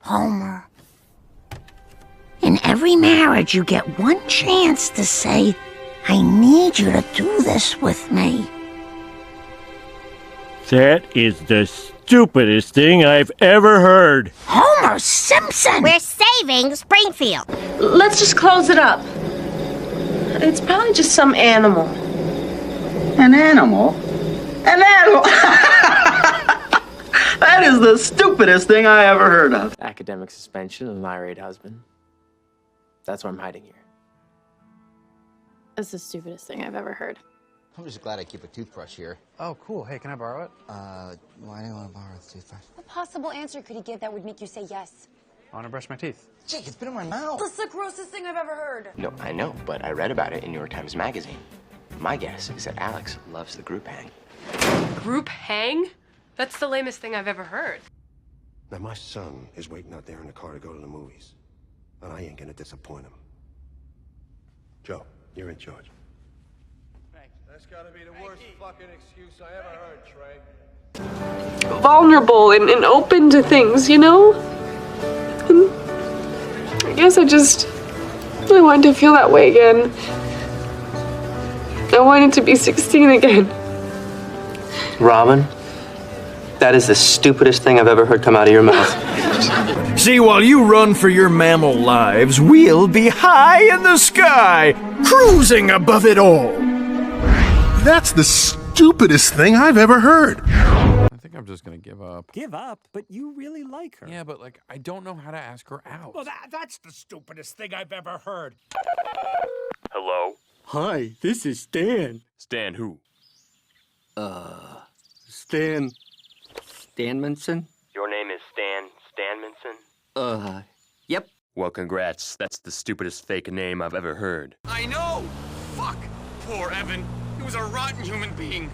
Homer. In every marriage, you get one chance to say, I need you to do this with me. That is the stupidest thing I've ever heard. Homer Simpson! We're saving Springfield. Let's just close it up. It's probably just some animal. An animal? An animal? That is the stupidest thing I ever heard of. Academic suspension of my irate husband. That's why I'm hiding here. That's the stupidest thing I've ever heard. I'm just glad I keep a toothbrush here. Oh, cool. Hey, can I borrow it? Why do you want to borrow the toothbrush? What possible answer could he give that would make you say yes? I want to brush my teeth. Jake, it's been in my mouth. That's the grossest thing I've ever heard. No, I know, but I read about it in New York Times Magazine. My guess is that Alex loves the group hang. Group hang? That's the lamest thing I've ever heard. Now, my son is waiting out there in the car to go to the movies, and I ain't gonna disappoint him. Joe, you're in charge. That's gotta be the worst fucking excuse I ever heard, Trey. Vulnerable and open to things, you know? And I guess I wanted to feel that way again. I wanted to be 16 again. Robin, that is the stupidest thing I've ever heard come out of your mouth. See, while you run for your mammal lives, we'll be high in the sky, cruising above it all. That's the stupidest thing I've ever heard. I think I'm just gonna give up. Give up? But you really like her. Yeah, but like, I don't know how to ask her out. Well, that's the stupidest thing I've ever heard. Hello? Hi, this is Stan. Stan who? Stan Stanmanson? Your name is Stan Stanmanson? Yep. Well, congrats. That's the stupidest fake name I've ever heard. I know! Fuck! Poor Evan. He was a rotten human being.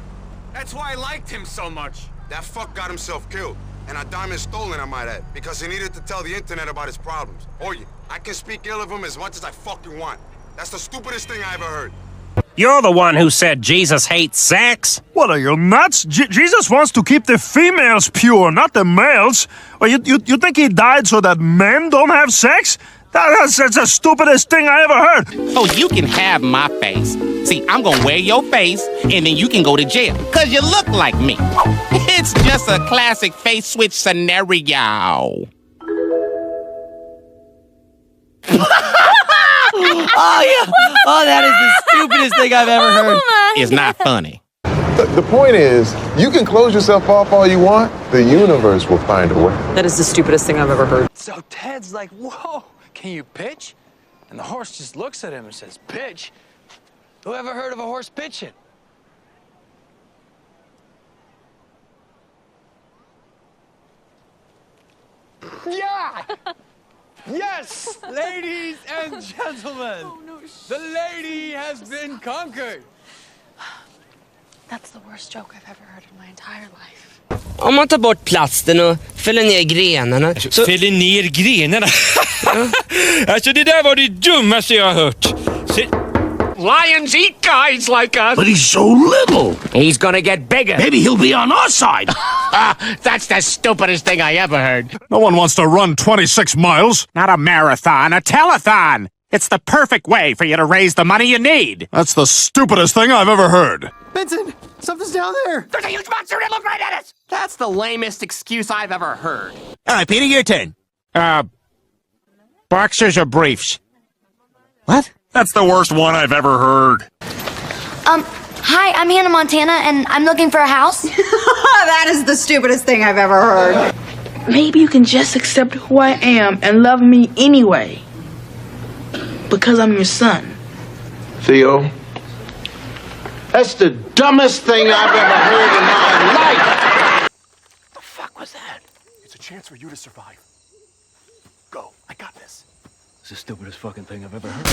That's why I liked him so much. That fuck got himself killed, and our diamond stolen, I might add, because he needed to tell the internet about his problems. Oye, I can speak ill of him as much as I fucking want. That's the stupidest thing I ever heard. You're the one who said Jesus hates sex? What, are you nuts? Jesus wants to keep the females pure, not the males. Or you think he died so that men don't have sex? That's the stupidest thing I ever heard. Oh, you can have my face. See, I'm gonna wear your face, and then you can go to jail, because you look like me. It's just a classic face switch scenario. Oh, yeah. Oh, that is the stupidest thing I've ever heard. It's not funny. The point is, you can close yourself off all you want, the universe will find a way. That is the stupidest thing I've ever heard. So Ted's like, whoa, can you pitch? And the horse just looks at him and says, pitch? Who ever heard of a horse pitching? Yeah! Yes, ladies and gentlemen, the lady has been conquered. That's the worst joke I've ever heard in my entire life. Om man tar bort plasten och fäller ner grenarna så... Fäller ner grenarna? Alltså, det där var det dummaste jag har hört. Lions eat guys like us. But he's so little. He's gonna get bigger. Maybe he'll be on our side. That's the stupidest thing I ever heard. No one wants to run 26 miles. Not a marathon, a telethon. It's the perfect way for you to raise the money you need. That's the stupidest thing I've ever heard. Benson, something's down there. There's a huge monster that look right at us. That's the lamest excuse I've ever heard. All right, Peter, your turn. Boxers or briefs? What? That's the worst one I've ever heard. Hi, I'm Hannah Montana, and I'm looking for a house. That is the stupidest thing I've ever heard. Maybe you can just accept who I am and love me anyway. Because I'm your son. Theo, that's the dumbest thing I've ever heard in my life. The fuck was that? It's a chance for you to survive. Go, I got this. It's the stupidest fucking thing I've ever heard.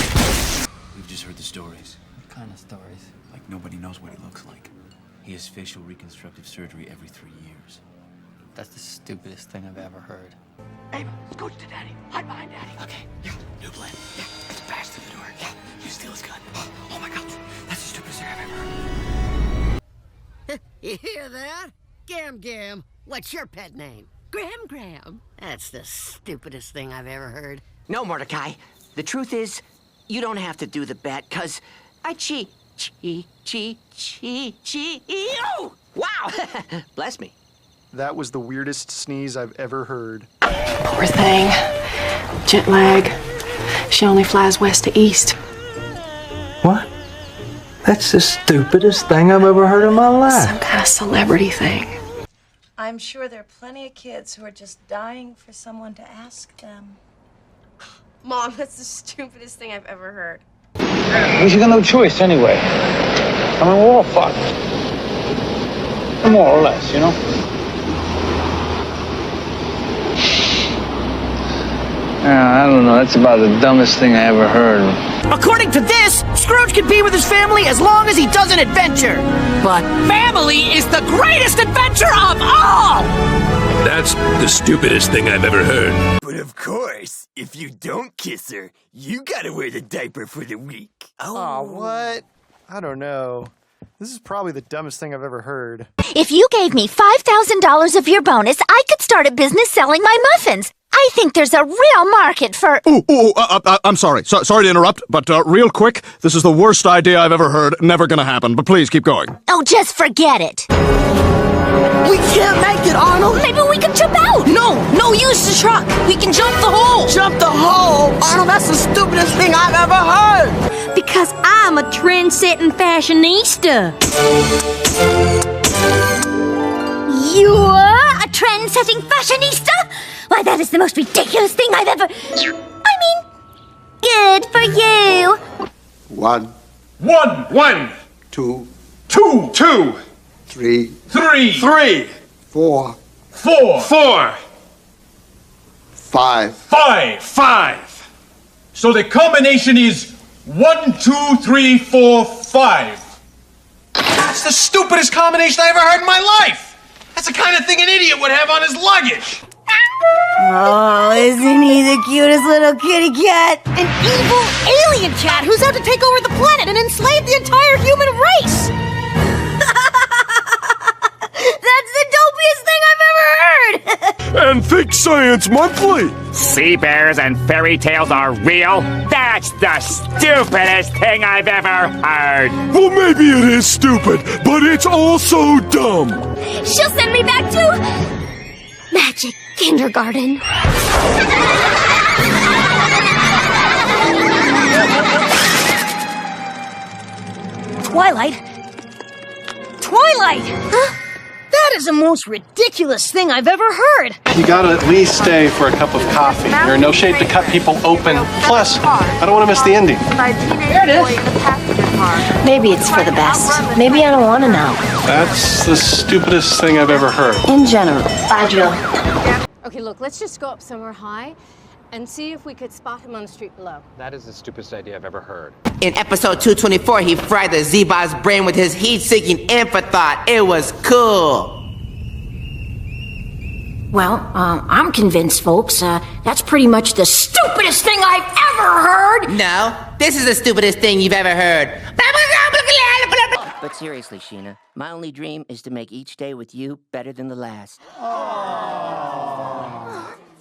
We've just heard the stories. What kind of stories? Like nobody knows what he looks like. He has facial reconstructive surgery every 3 years. That's the stupidest thing I've ever heard. Hey, let's go to Daddy. Hide behind Daddy. Okay, yeah, new plan. Yeah, let's bash through the door. Yeah, you steal his gun. Oh my God, that's the stupidest thing I've ever heard. You hear that? Gam Gam, what's your pet name? Graham. That's the stupidest thing I've ever heard. No, Mordecai. The truth is, you don't have to do the bet, cause I cheat. Oh! Wow! Bless me. That was the weirdest sneeze I've ever heard. Poor thing. Jet lag. She only flies west to east. What? That's the stupidest thing I've ever heard in my life. Some kind of celebrity thing. I'm sure there are plenty of kids who are just dying for someone to ask them. Mom, that's the stupidest thing I've ever heard. You got no choice anyway. I mean, we're all fucked. More or less, you know? I don't know. That's about the dumbest thing I ever heard. According to this, Scrooge can be with his family as long as he does an adventure. But family is the greatest adventure of all! That's the stupidest thing I've ever heard. But of course, if you don't kiss her, you gotta wear the diaper for the week. Oh, what? I don't know. This is probably the dumbest thing I've ever heard. If you gave me $5,000 of your bonus, I could start a business selling my muffins. I think there's a real market for... I'm sorry. Sorry to interrupt, but real quick, this is the worst idea I've ever heard. Never gonna happen, but please keep going. Oh, just forget it. We can't make it, Arnold! Maybe we can jump out! No, use the truck! We can jump the hole! Jump the hole? Arnold, that's the stupidest thing I've ever heard! Because I'm a trend-setting fashionista. You're a trend-setting fashionista? Why, that is the most ridiculous thing I've ever... I mean, good for you. 1, 2, 3, 4, 5. So the combination is 1, 2, 3, 4, 5. That's the stupidest combination I ever heard in my life. That's the kind of thing an idiot would have on his luggage. Oh, isn't he the cutest little kitty cat? An evil alien cat who's out to take over the planet and enslave the entire human race! That's the dopiest thing I've ever heard! And Think Science Monthly! Sea bears and fairy tales are real? That's the stupidest thing I've ever heard! Well, maybe it is stupid, but it's also dumb! She'll send me back to... magic kindergarten. Twilight? Huh? That is the most ridiculous thing I've ever heard. You gotta at least stay for a cup of coffee. There are no shape to cut people open. Plus, I don't want to miss the ending. There it is. Maybe it's for the best. Maybe I don't want to know. That's the stupidest thing I've ever heard. In general. Bye, Jill. Okay, look, let's just go up somewhere high and see if we could spot him on the street below. That is the stupidest idea I've ever heard. In episode 224, he fried the Z-Bot's brain with his heat-seeking infrathought. It was cool. Well, I'm convinced, folks. That's pretty much the stupidest thing I've ever heard! No, this is the stupidest thing you've ever heard. But seriously, Sheena, my only dream is to make each day with you better than the last.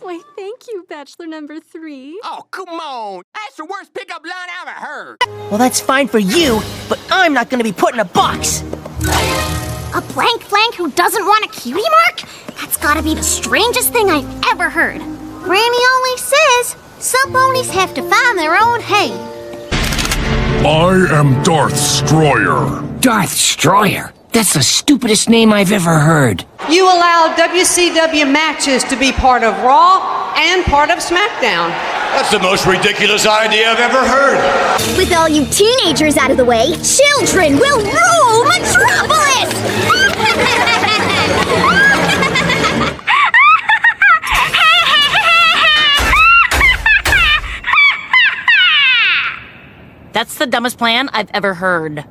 Why, thank you, Bachelor number 3. Oh, come on. That's the worst pickup line I ever heard. Well, that's fine for you, but I'm not gonna be put in a box. A blank flank who doesn't want a cutie mark? That's gotta be the strangest thing I've ever heard. Granny always says some ponies have to find their own hay. I am Darth Stroyer. Darth Stroyer? That's the stupidest name I've ever heard. You allow WCW matches to be part of Raw and part of SmackDown. That's the most ridiculous idea I've ever heard. With all you teenagers out of the way, children will rule Metropolis! That's the dumbest plan I've ever heard.